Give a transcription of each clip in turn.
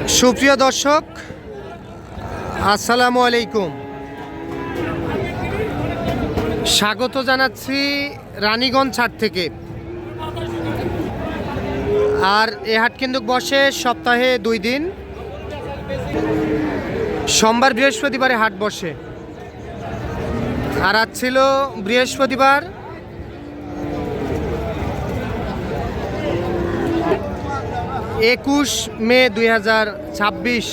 সুপ্রিয় দর্শক, আসসালামু আলাইকুম। স্বাগত জানাচ্ছি রানীগঞ্জ হাট থেকে। আর এ হাট কিন্তু বসে সপ্তাহে 2 দিন, সোমবার বৃহস্পতিবারে হাট বসে। আর আজ ছিল বৃহস্পতিবার। একুশ মে 2026।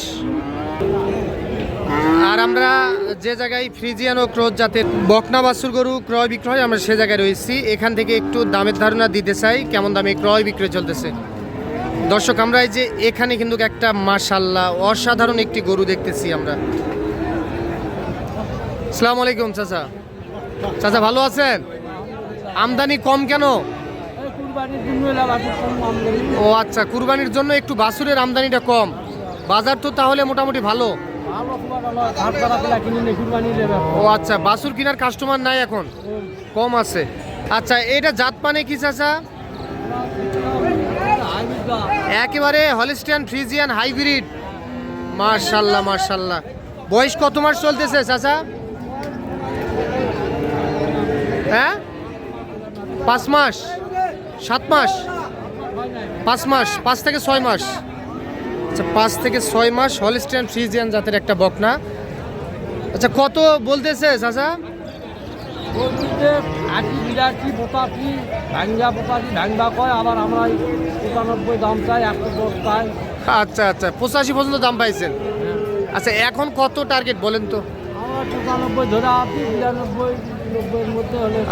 আর আমরা যে জায়গায় ফ্রিজিয়ান ও ক্রোজ জাতের বকনা বাছুর গরু ক্রয় বিক্রয়, আমরা সে জায়গায় রয়েছি। এখান থেকে একটু দামের ধারণা দিতে চাই, কেমন দামে ক্রয় বিক্রয় চলতেছে। দর্শক, আমরা এই যে এখানে কিন্তু একটা মাশাআল্লাহ অসাধারণ একটি গরু দেখতেছি আমরা। আসসালামু আলাইকুম চাচা। চাচা ভালো আছেন? আমদানি কম কেন? ও আচ্ছা, কুরবানির জন্য একটু বাছুরের আমদানিটা কম। বাজার তো তাহলে মোটামুটি ভালো। ও আচ্ছা, বাছুর কেনার কাস্টমার নাই এখন, কম আছে। আচ্ছা, এটা জাত মানে কি চাচা? একেবারে হলিস্টিয়ান ফ্রিজিয়ান হাইব্রিড। মাশাআল্লাহ মাশাআল্লাহ। বয়স কত মাস চলতেছে চাচা? হ্যাঁ, 5 মাস, 7 মাস, 5 মাস, 5 থেকে 6 মাস। আচ্ছা, 5 থেকে 6 মাস হলিস্টিয়ান ফ্রিজিয়ান জাতের একটা বকনা। আচ্ছা, কত বলতেছে চাচা? আচ্ছা আচ্ছা, 85 পর্যন্ত দাম পাইছেন। আচ্ছা, এখন কত টার্গেট বলেন তো?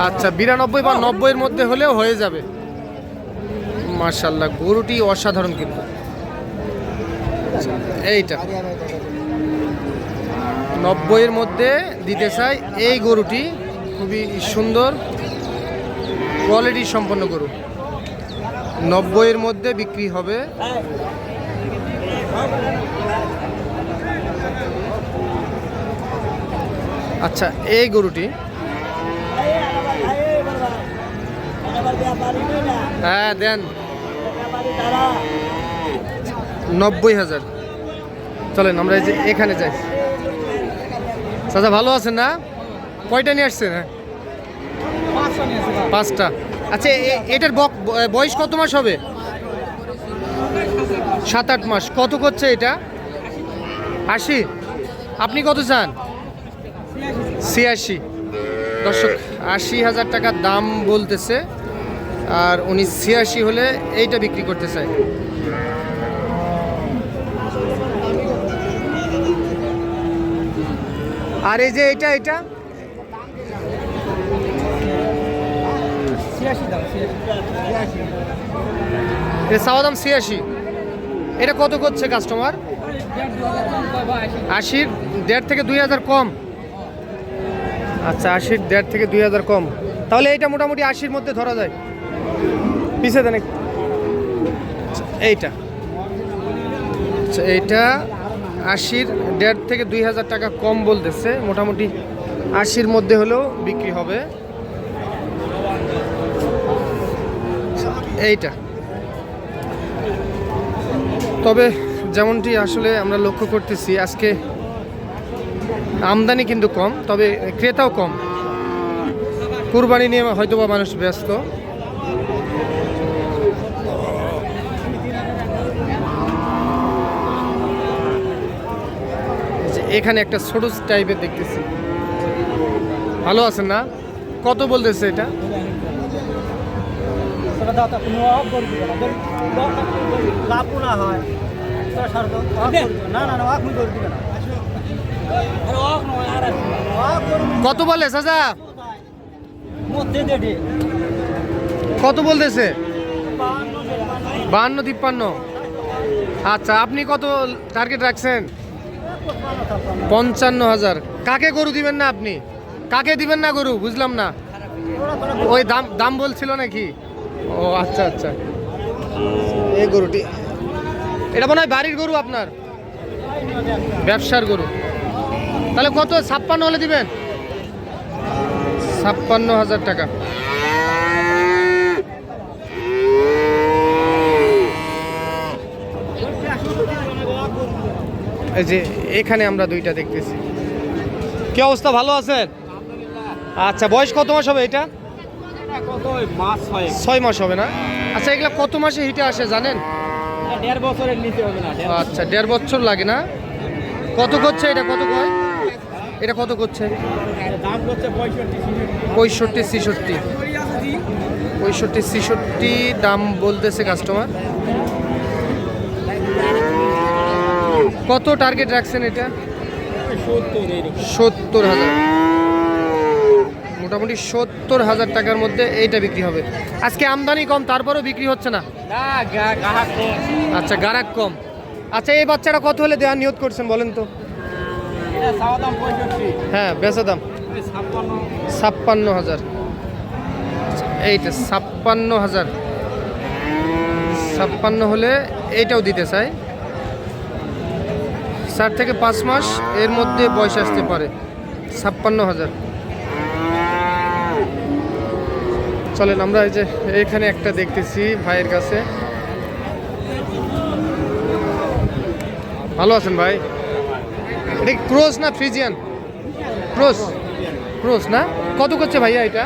আচ্ছা, 92 বা 90 এর মধ্যে হলেও হয়ে যাবে। মাশাআল্লাহ, গরুটি অসাধারণ কিন্তু। এইটা 90 এর মধ্যে দিতে চাই। এই গরুটি খুবই সুন্দর, কোয়ালিটি সম্পন্ন গরু। 90 এর মধ্যে বিক্রি হবে। আচ্ছা, এই গরুটি হ্যাঁ দেন 90,000। চলেন আমরা এই যে এখানে যাই। চাচা ভালো আছেন না? কয়টা নিয়ে আসছেন? হ্যাঁ, 5টা। আচ্ছা, এটার বয়স কত মাস হবে? 7-8 মাস। কত করছে এটা? 80। আপনি কত চান? 86। দর্শক, 80,000 টাকা দাম বলতেছে। আর উনি 86 হলে এইটা বিক্রি করতে চায়। আর এই যে এটা এটা চাওয়া দাম 86। এটা কত করছে কাস্টমার? 80। 1.5 থেকে 2,000 কম। আচ্ছা, 80 1.5 থেকে 2,000 কম। তাহলে এইটা মোটামুটি 80-র মধ্যে ধরা যায়। পিছিয়ে দেন এইটা। আচ্ছা, এইটা 80-র 1.5 থেকে 2,000 টাকা কম বলতেছে। মোটামুটি 80-র মধ্যে হলেও বিক্রি হবে। এইটা তবে যেমনটি আসলে আমরা লক্ষ্য করতেছি, আজকে আমদানি কিন্তু কম, তবে ক্রেতাও কম। কুরবানি নিয়ে হয়তোবা মানুষ ব্যস্ত। এখানে একটা ছোট টাইপের দেখতেছি। ভালো আছেন না? কত বলতেছে এটা? কত বলে চাচা? কত বলতেছে? 52-53। আচ্ছা, আপনি কত টার্গেট রাখছেন? 55,000। কাকে গরু দিবেন না আপনি? কাকে দিবেন না গরু? বুঝলাম না। ওই দাম বলছিল নাকি? ও আচ্ছা আচ্ছা। এই গরুটি, এটা মনে হয় বাড়ির গরু আপনার? ব্যবসার গরু। তাহলে কত? 56 হলে দিবেন? 56,000 টাকা। এই যে এখানে আমরা দুইটা দেখতেছি। কি অবস্থা, ভালো আছেন? আচ্ছা, বয়স কত মাস হবে এটা? 6 মাস হবে না? আচ্ছা, এগুলা কত মাসে হিটে আসে জানেন? 1.5 বছরের নিচে হবে না। আচ্ছা, 1.5 বছর লাগে না? কত করছে এটা, কত কয়? এটা কত করছে? দাম করছে 65 66 দাম বলতেছে কাস্টমার। কত টার্গেট রাখছেন এটা? 70,000, মোটামুটি 70,000 টাকার মধ্যে এইটা বিক্রি হবে। আজকে আমদানি কম, তারপরেও বিক্রি হচ্ছে না। আচ্ছা, গারাক কম। আচ্ছা, এই বাচ্চাটা কত হলে দেওয়ার নিয়ত করছেন বলেন তো? হ্যাঁ, বেচা দাম 56,000। এইটা 56,000, 56 হলে এইটাও দিতে চাই। 4 থেকে 5 মাস এর মধ্যে বয়স আসতে পারে। 56,000। চলেন আমরা এই যে এখানে একটা দেখতেছি ভাইয়ের কাছে। ভালো আছেন ভাই? এটা ক্রোস না ফ্রিজিয়ান? ক্রোস, ক্রোস না? কত করছে ভাইয়া এটা?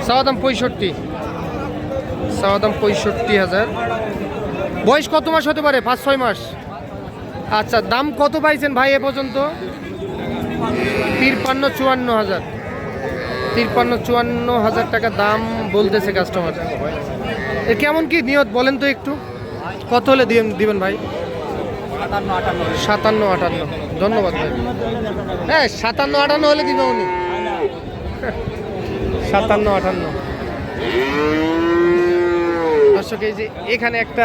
চাওয়া দাম 65, চাওয়া দাম 65,000। বয়স কত মাস হতে পারে? 5-6 মাস। আচ্ছা, দাম কত পাইছেন ভাই এ পর্যন্ত? 53-54,000, 53-54,000 টাকা দাম বলতেছে কাস্টমার। এ কেমন কি নিয়ত বলেন তো একটু, কত হলে দিবেন ভাই? 57-58। ধন্যবাদ ভাই। হ্যাঁ, 57-58 হলে দিবে উনি। 57-58। দর্শক, এই যে এখানে একটা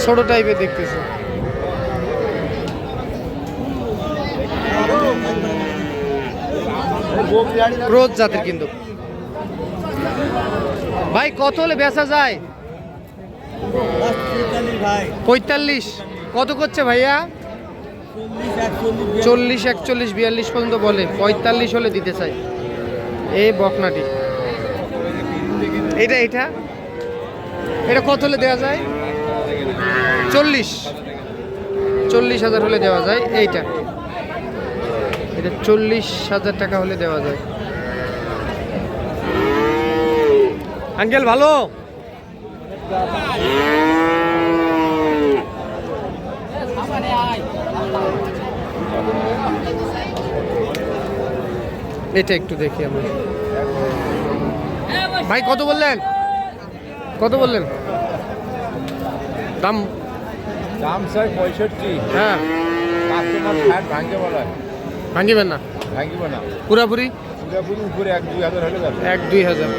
ছোট টাইপের দেখতেছে। ক্রোজ জাতের কিন্তু। ভাই কত হলে বেচা যায়? 45। কত করছে ভাইয়া? 40, 41, 42 পর্যন্ত বলে। 45 হলে দিতে চাই এই বকনাটি। এটা এটা এটা কত হলে দেওয়া যায়? 40,000 হলে দেওয়া যায়। এইটা এটা 40,000 টাকা হলে দেওয়া যায়। আঙ্কেল ভালো? এটা একটু দেখি আমরা। ভাই কত বললেন? কত বললেন দাম? দাম স্যার 65। হ্যাঁ, কাস্টমার ফ্যাট ভাঙতে বলে। ভাঙিবেন না? ভাঙিব না পুরাপুরি পুরোপুরি উপরে 1-2 হাজার হলে যাবে। 1-2 হাজার।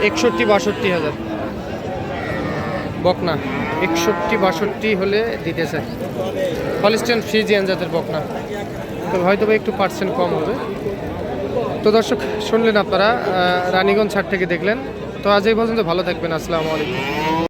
61-62 হাজার বকনা। 61-62 হলে দিতে চাই। হলিস্টিয়ান ফ্রিজিয়ান জাতের বকনা, তো হয়তো বা একটু পার্সেন্ট কম হবে। তো দর্শক, শুনলেন আপনারা, রানীগঞ্জ হাট থেকে দেখলেন। তো আজ এই পর্যন্ত, ভালো থাকবেন। আসসালামু আলাইকুম।